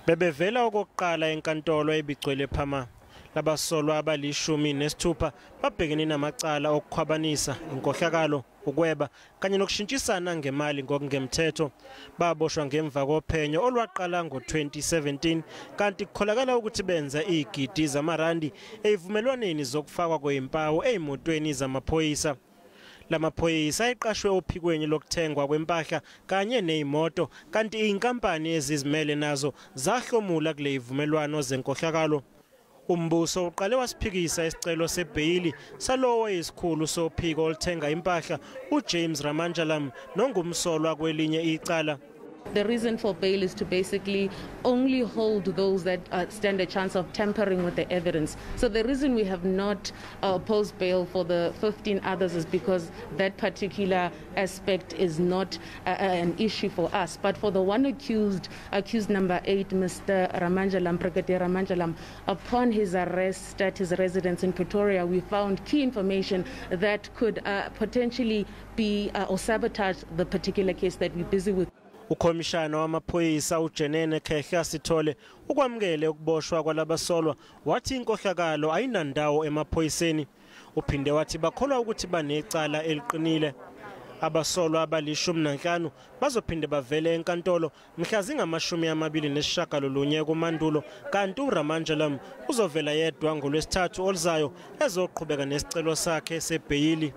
Bebevela okokuqala enkantolo ebigcwele phama labasolwa abayishumi nesithupha babhekene namacala okukhwabanisa, inkohlakalo, ukweba kanye nokushintshisana ngemali ngokungemthetho. Baboshwa ngemva kophenyo olwaqala ngo-2017 kanti kukholakala ukuthi benza izigidi zamarandi ezivumelwaneni zokufakwa kwezimpawu ezimotweni zamaphoyisa. Lamaphoyisa ayiqashwe ophikweni lokuthengwa kwempahla kanye nezimoto kanti inkampani ezizimele nazo zahlomula kule zivumelwano zenkohlakalo. Umbuso uqale wasiphikisa isicelo sebhayili salowo isikhulu sophiko oluthenga impahla uJames Ramanjalam nongumsolwa kwelinye icala. The reason for bail is to basically only hold those that stand a chance of tampering with the evidence. So the reason we have not opposed bail for the 15 others is because that particular aspect is not an issue for us. But for the one accused number 8, Mr. Ramanjalam, Brigadier Ramanjalam, upon his arrest at his residence in Pretoria, we found key information that could potentially be or sabotage the particular case that we're busy with. Ukhomishana wamaphoyisa Pitoli ukwamukele ukuboshwa kwalabasolwa wathi inkohlakalo ayinandawo emaphoyiseni. Uphinde wathi bakholwa ukuthi banecala eliqinile. Abasolwa abayishumi bazophinde bavele enkantolo mhla zingama-29 kumandulo kanti uRamanjalam uzovela yedwa ngoLwesithathu oluzayo ezoqhubeka nesicelo sakhe sebhayili.